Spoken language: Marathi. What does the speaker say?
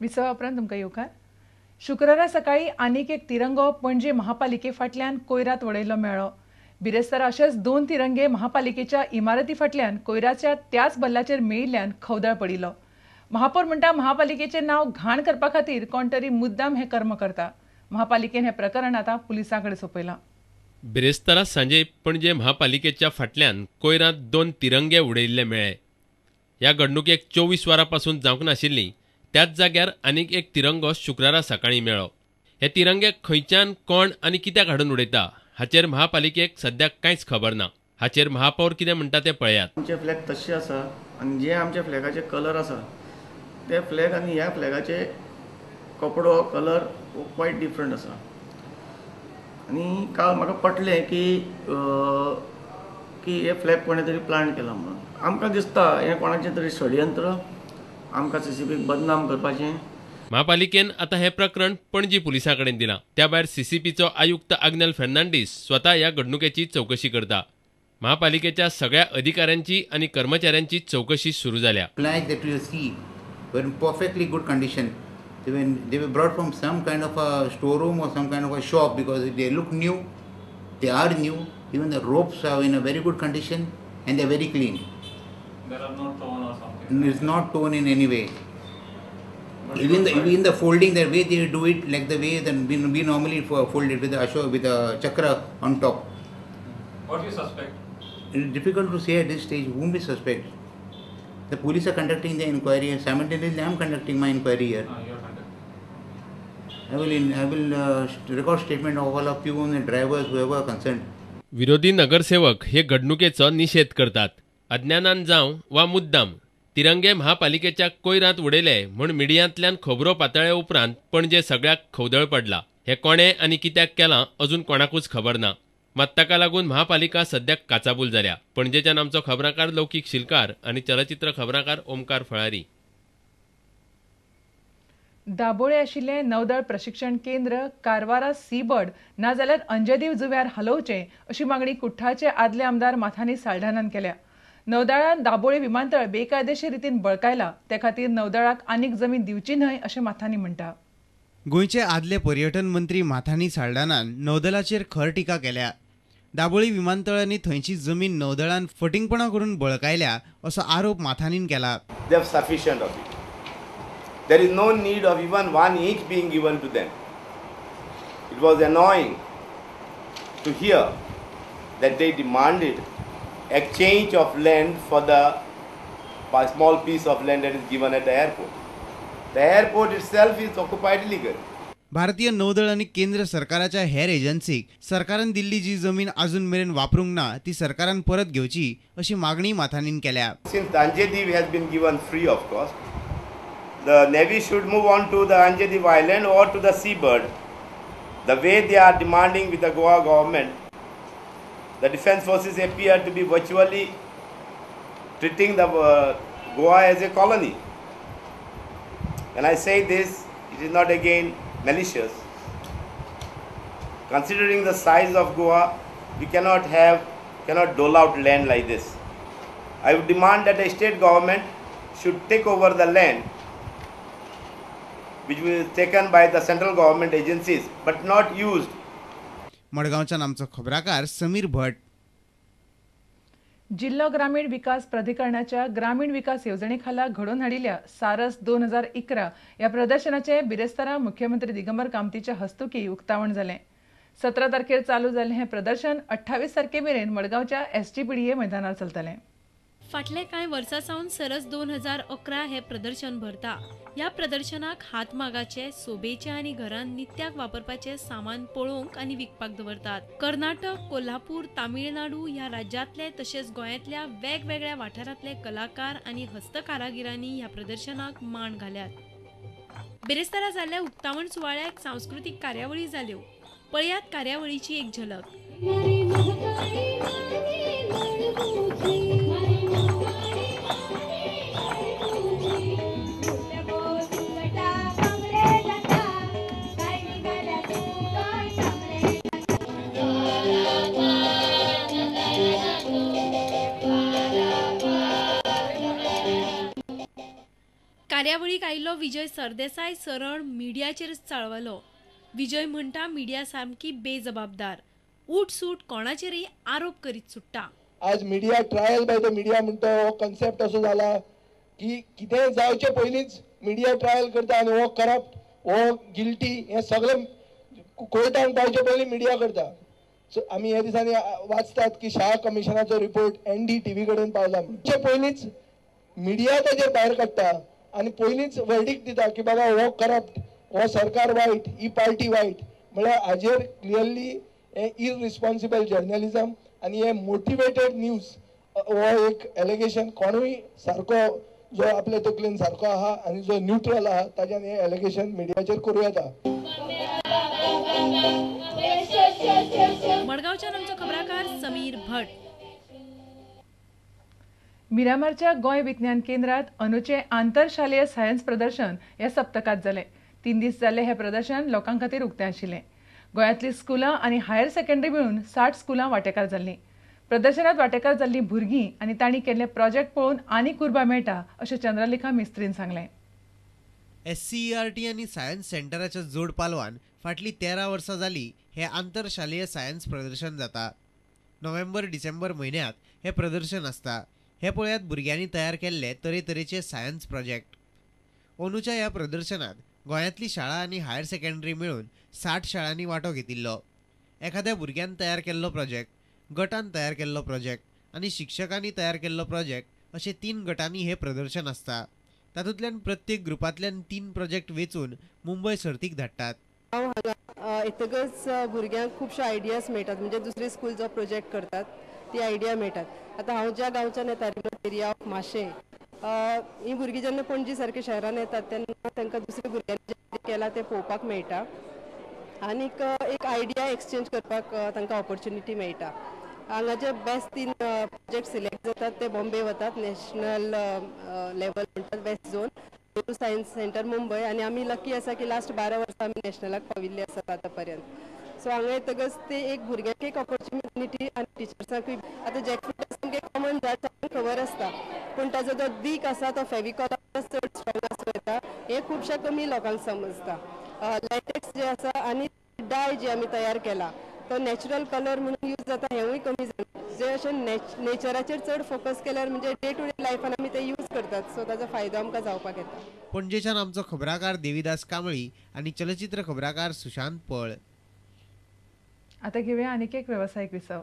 विसवा उपरांत तुमकां येवकार. शुक्रारा सकाळी आनीक एक तिरंगो पणजे महापालिके फाटल्यान कोयरात उडयल्लो मेळ्ळो. बिरेस्तारा अशेच 2 तिरंगे महापालिकेच्या इमारती फाटल्यान कोयराच्या त्याच बल्लाचेर मेळिल्ल्यान खवदळ पडिल्लो. महापौर म्हणटा महापालिकेचें नांव घाण करपा खातीर कोण तरी मुद्दाम हें कर्म करता. महापालिकेन हें प्रकरण आतां पुलिसां कडेन सोपयलां. बिरेस्तारा सांजे पणजे महापालिकेच्या फाटल्यान कोयरांत 2 तिरंगे उडयिल्ले मेळ्ळे. ह्या घडणुकेक 24 वरां पासून जावंक नाशिल्ली त्याच जाग्यार आनीक एक तिरंगो शुक्रारा सकाळीं मेळ्ळो. हे तिरंगे खंयच्यान कोण आनी कित्याक हाडून उडयता हाचेर महापालिकेक सद्याक कांयच खबर ना. हाचेर महापौर कितें म्हणटा तें पळयात. आमचे फ्लॅग तशे आसा आनी जे आमच्या फ्लॅगाचे कलर आसा ते फ्लॅग आनी ह्या फ्लॅगाचे कपडो कलर क्वायट डिफरंट आसा. आनी काल म्हाका पटलें की हे फ्लॅग कोणें तरी प्लान केला म्हणून. आमकां दिसता हें कोणाचें तरी षडयंत्र आमकां सीसीपीक बदनाम करपाचें. महापालिकेन आतां हें प्रकरण पणजी पुलिसां कडेन दिलां. त्या भायर सीसीपीचो आयुक्त आग्नेल फेर्नांडीस स्वता ह्या घडणुकेची चवकशी करता. महापालिकेच्या सगळ्या अधिकाऱ्यांची आनी कर्मचाऱ्यांची चवकशी सुरू जाल्या. Flag that you see were in perfectly good condition. They were brought from some kind of a storeroom or some kind of a shop because they look new. They are new. Even the ropes are in a very good condition and they are very clean. They are not torn or something. It's not torn in any way. Even the folding, the way they do it, like the way that we normally fold it with a chakra on top. What do you suspect? It's difficult to say at this stage whom we suspect. The police are conducting the inquiry and simultaneously I am conducting my inquiry here. You are conducting. I will record statement of all of peons and drivers whoever are concerned. विरोधी नगरसेवक हे घडणुकेचो निषेध करतात. अज्ञानान जावं वा मुद्दाम तिरंगे महापालिकेच्या कोयरांत उडयले म्हूण मिडियांतल्यान खबरो पातळ्ळे उपरांत पणजे सगळ्याक खवदळ पडला. हे कोणे आनी कित्याक केलां अजून कोणाकूच खबर ना. मात ताका लागून महापालिका सद्याक काचाबूल जाल्या. पणजेच्यान आमचो खबराकार लौकीक शिलकार आनी चलचित्र खबराकार ओमकार फळारी. दाबोळे आशिल्लें नौदळ प्रशिक्षण केंद्र कारवारा सी बर्ड ना जाल्यार अंजदीव जुंव्यार हलोवचें अशी मागणी कुठ्ठाचे आदले आमदार माथानी साल्ढानान केल्या. नौदळान दाबोळे विमानतळ बेकायदेशीर रितीन बळकायला ते खातीर नौदळाक आनीक जमीन दिवची न्हय अशें माथानी म्हणटा. गोंयचे आदले पर्यटन मंत्री माथानी साल्ढानान नौदलाचेर खर टिका केल्या. दाबोळी विमानतळ आनी थंयची जमीन नौदळान फटिंगपणा करून बळकायल्या असो आरोप माथानीन केला. They have sufficient of it. There is no need of even 1 inch being given to them. It was annoying to hear that they demanded exchange of land for the small piece of land that is given at the airport. The airport itself is occupied illegally. भारतीय नौदळ आनी केंद्र सरकाराच्या हेर एजन्सीक सरकारान दिल्ली जी जमीन अजून मेरेन वापरूंक ना ती सरकारान परत घेवची अशी मागणी माथानीन केल्या. Since the Anjadiv has been given free of cost, the Navy should move on to the Anjadiv Island or to the seabird. The way they are demanding with the Goa government, the defence forces appear to be virtually treating the Goa as a colony. When I say this, it is not again malicious. Considering the size of Goa, we cannot dole out land like this. I would demand that the state government should take over the land which was taken by the central government agencies but not used. मडगांवच्यान आमचो खबराकार समीर भट. जिल्लो ग्रामीण विकास प्राधिकरणाच्या ग्रामीण विकास येवजणेखाला घडोवन हाडिल्ल्या सारस 2011 ह्या प्रदर्शनाचे बिरेस्तारा मुख्यमंत्री दिगंबर कामतीच्या हस्तुकी उक्तावण जालें. 17 तारखेर चालू जाल्लें हें प्रदर्शन 28 तारखे मेरेन मडगांवच्या STPDA मैदानार चलतलें. फाटले कांय वर्सां सावन सरस 2011 हे प्रदर्शन भरता. ह्या प्रदर्शनाक हातमागाचे सोबेचे आनी घरांत नित्याक वापरपाचे सामान पळोवंक आनी विकपाक दवरतात. कर्नाटक, कोल्हापूर, तामिळनाडू ह्या राज्यांतले तशेंच गोंयांतल्या वेगवेगळ्या वाठारांतले कलाकार आनी हस्तकारागिरांनी ह्या प्रदर्शनाक माण घाल्यात. बिरेस्तारा जाल्ल्या उक्तावण सुवाळ्याक सांस्कृतीक कार्यावळी जाल्यो. पळयात कार्यावळीची एक झलक. कार्यावळीक आयिल्लो विजय सरदेसाय सरळ मिडियाचेर चाळवलो. विजय म्हणटा मिडिया सामकी बेजबाबदार, उठसूट कोणाचेरय आरोप करीत सुट्टा. आज media trial by the media म्हणतो हो कन्सेप्ट असो जाला की कितें जावचे पयलींच मिडिया ट्रायल करता आनी हो करप्ट हो गिल्टी हे सगळें कोर्टान पावचे पयलीं मिडिया करता. सो आमी ह्या दिसांनी वाचतात की शाह कमिशनाचो रिपोर्ट NDTV कडेन पावला. म्हणजे पयलींच मिडिया ताजेर भायर काडटा आनी पयलींच वर्डिक्ट दिता की बाबा हो करप्ट, हो सरकार वायट, ही पार्टी वायट. म्हळ्यार हाजेर क्लियरली हे इररिस्पॉन्सिबल जर्नलिझम आनी हे मोटिवेटेड न्यूज हो एक एलिगेशन कोणूय सारको जो आपल्या तकलेन सारको आहा आनी जो न्यूट्रल आहा ताच्यान हे एलिगेशन मिडियाचेर करूं येता. मडगांवच्यान आमचो खबराकार समीर भट. मिरामारच्या गोंय विज्ञान केंद्रात अंदूचे आंतरशालेय सायन्स प्रदर्शन ह्या सप्तकात जालें. 3 दीस जाल्ले हे प्रदर्शन लोकां खातीर उक्तें आशिल्लें. गोंयांतलीं स्कुलां आनी हायर सेकंडरी मेळून 60 स्कुलां वांटेकार जाल्लीं. प्रदर्शनात वांटेकार जाल्लीं भुरगीं आनी तांणी केल्ले प्रोजेक्ट पळोवन आनीक उर्बा मेळटा अशें चंद्रलेखा मिस्त्रीन सांगलें. SCERT आनी सायन्स सेंटराच्या जोड पालवान फाटलीं 13 वर्सां जालीं हे आंतरशालेय सायन्स प्रदर्शन जाता. नोव्हेंबर-डिसेंबर म्हयन्यांत हे प्रदर्शन आसता. हे पळयात भुरग्यांनी तयार केल्ले तरेतरेचे सायन्स प्रोजेक्ट. अंदूच्या ह्या प्रदर्शनात गोंयांतली शाळा आनी हायर सेकंडरी मेळून 60 शाळांनी वांटो घेतिल्लो. एखाद्या भुरग्यान तयार केल्लो प्रोजेक्ट, गटान तयार केल्लो प्रोजेक्ट आनी शिक्षकांनी तयार केल्लो प्रोजेक्ट अशे 3 गटांनी हे प्रदर्शन आसता. तातूंतल्यान प्रत्येक ग्रुपांतल्यान 3 प्रोजेक्ट वेचून मुंबय सर्तीक धाडटात. येतकच भुरग्यांक खुबशे आयडियाज मेळटात. म्हणजे दुसरे स्कूल जो प्रोजेक्ट करतात ती आयडिया मेळटात. आतां हांव ज्या गांवच्यान येता रिमोट एरिया ऑफ माशे, ही भुरगीं जेन्ना पणजी सारके शहरान येतात तेन्ना तांकां दुसऱ्या भुरग्यांनी केलां तें पळोवपाक मेळटा आनीक एक आयडिया एक्सचेंज करपाक तांकां ऑपॉर्च्युनिटी मेळटा. हांगा जे बेस्ट 3 प्रोजेक्ट सिलेक्ट जातात ते बॉम्बे वतात, नॅशनल लेवल म्हणटात waste zone, Nehru science centre Mumbai. आनी आमी लकी आसा की लास्ट 12 वर्सां आमी नॅशनलाक पाविल्ले आसात आतां पर्यंत. सो हांगा येतकच ते एक भुरग्याक एक ऑपॉर्च्युनिटी आनी टिचर्सांकूय. आतां जॅकफ्रूट सामकें कॉमन झाड खबर आसता, पूण ताजो जो दीक आसा तो फेविकॉलाचो चड स्ट्रॉंग आसूं येता हें खुबशा कमी लोकांक समजता. लॅटेक्स जे आसा आनी डाय जे आमी तयार केला तो नॅचरल कलर म्हणून यूज जाता हेंवूय कमी जाता. जे अशें नेचराचेर चड फोकस केल्यार म्हणजे डे टू डे लायफान आमी ते यूज करतात. सो ताजो फायदो आमकां जावपाक येता. पणजेच्यान आमचो खबराकार देविदास कांबळी आनी चलचित्र खबराकार सुशांत पळ. आता घेऊया आनीक एक व्यावसायिक विसव.